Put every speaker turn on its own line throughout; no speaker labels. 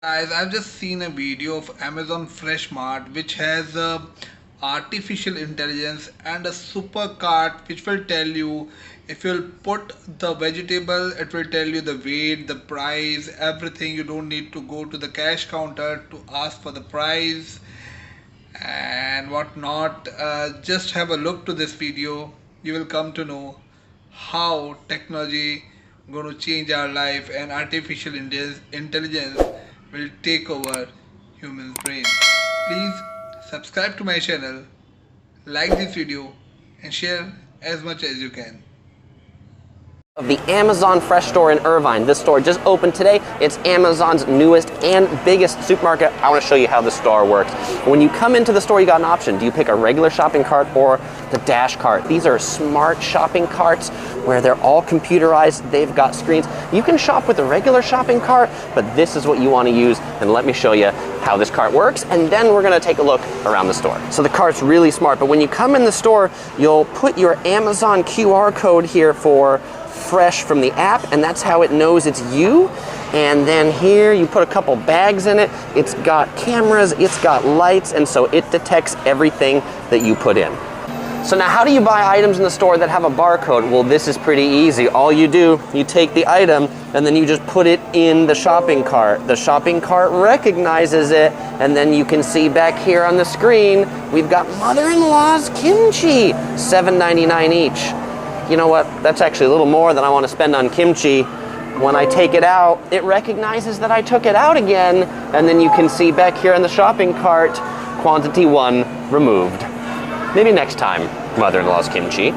Guys, I've just seen a video of Amazon Fresh Mart which has artificial intelligence and a super cart which will tell you if you'll put the vegetable, it will tell you the weight, the price, everything. You don't need to go to the cash counter to ask for the price and whatnot. Just have a look to this video. You will come to know how technology going to change our life and artificial intelligence will take over human brain. Please subscribe to my channel, like this video and share as much as you can.
Of the Amazon Fresh store in Irvine. This store just opened today. It's Amazon's newest and biggest supermarket. I want to show you how the store works. When you come into the store, you got an option. Do you pick a regular shopping cart or the dash cart? These are smart shopping carts where they're all computerized. They've got screens. You can shop with a regular shopping cart, but this is what you want to use. And let me show you how this cart works. And then we're going to take a look around the store. So the cart's really smart, but when you come in the store, you'll put your Amazon QR code here for Fresh from the app, and that's how it knows it's you. And then here you put a couple bags in it. It's got cameras, it's got lights, and so it detects everything that you put in. So now how do you buy items in the store that have a barcode? Well, this is pretty easy. All you do, you take the item and then you just put it in the shopping cart. The shopping cart recognizes it, and then you can see back here on the screen, we've got mother-in-law's kimchi, $7.99 each. You know what, that's actually a little more than I want to spend on kimchi. When I take it out, it recognizes that I took it out again, and then you can see back here in the shopping cart, quantity 1 removed. Maybe next time, mother-in-law's kimchi.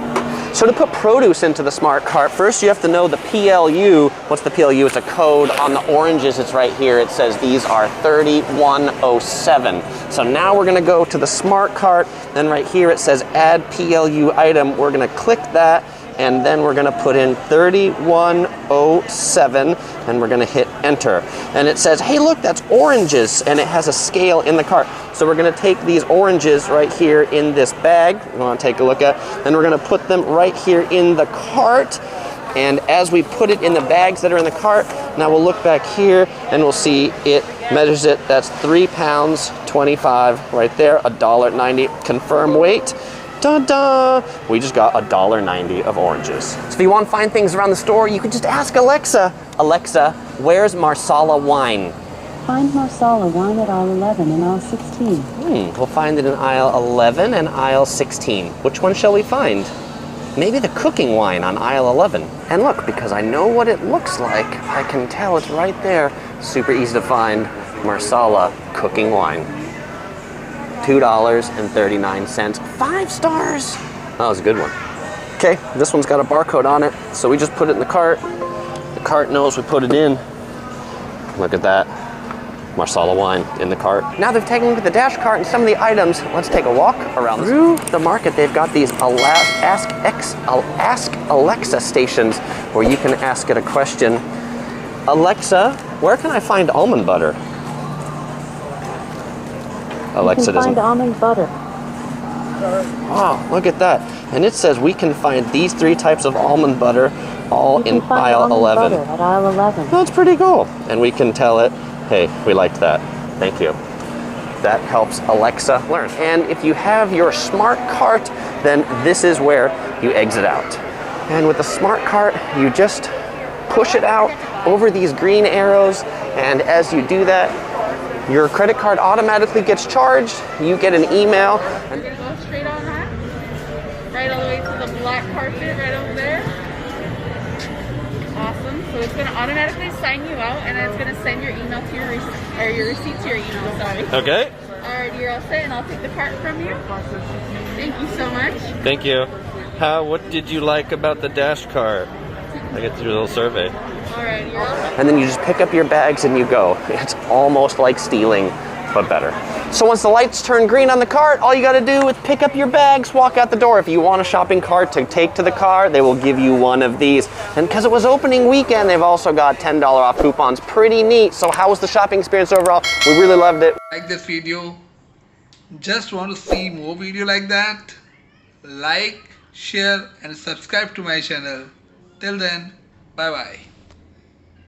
So to put produce into the smart cart, first you have to know the PLU. What's the PLU? It's a code. On the oranges, it's right here. It says these are 3107. So now we're gonna go to the smart cart, then right here it says add PLU item. We're gonna click that, and then we're gonna put in 3107, and we're gonna hit enter. And it says, hey look, that's oranges, and it has a scale in the cart. So we're gonna take these oranges right here in this bag, we wanna take a look at, and we're gonna put them right here in the cart. And as we put it in the bags that are in the cart, now we'll look back here and we'll see it measures it. That's 3 pounds 25 right there, $1.90. Confirm weight. Da-da! We just got $1.90 of oranges. So if you want to find things around the store, you can just ask Alexa, Alexa, where's Marsala wine?
Find Marsala wine at aisle 11 and aisle 16.
We'll find it in aisle 11 and aisle 16. Which one shall we find? Maybe the cooking wine on aisle 11. And look, because I know what it looks like, I can tell it's right there. Super easy to find. Marsala cooking wine. $2.39. 5 stars. That was a good one. Okay, this one's got a barcode on it, so we just put it in the cart. The cart knows we put it in. Look at that. Marsala wine in the cart. Now they've taken a look at the dash cart and some of the items. Let's take a walk around through the market. They've got these Ask Alexa stations where you can ask it a question. Alexa, where can I find almond butter? Alexa doesn't.
Find almond butter.
Wow, look at that. And it says we can find these 3 types of almond butter all in aisle 11.
At aisle 11.
That's pretty cool. And we can tell it, hey, we liked that. Thank you. That helps Alexa learn. And if you have your smart cart, then this is where you exit out. And with the smart cart, you just push it out over these green arrows. And as you do that, your credit card automatically gets charged. You get an email.
We're gonna go straight on that. Right all the way to the black carpet right over there. Awesome. So it's gonna automatically sign you out, and then it's gonna send your email to your receipt to your email. Sorry.
Okay.
Alright, you're all set, and I'll take the cart from you. Thank you so much.
Thank you. What did you like about the dash cart? I get to do a little survey.
Alright, you're all set.
And then you just pick up your bags and you go. It's almost like stealing, but better. So once the lights turn green on the cart, all you gotta do is pick up your bags, walk out the door. If you want a shopping cart to take to the car, they will give you one of these. And because it was opening weekend, they've also got $10 off coupons. Pretty neat. So how was the shopping experience overall? We really loved it.
Like this video, just want to see more video like that, like, share and subscribe to my channel. Till then, bye bye.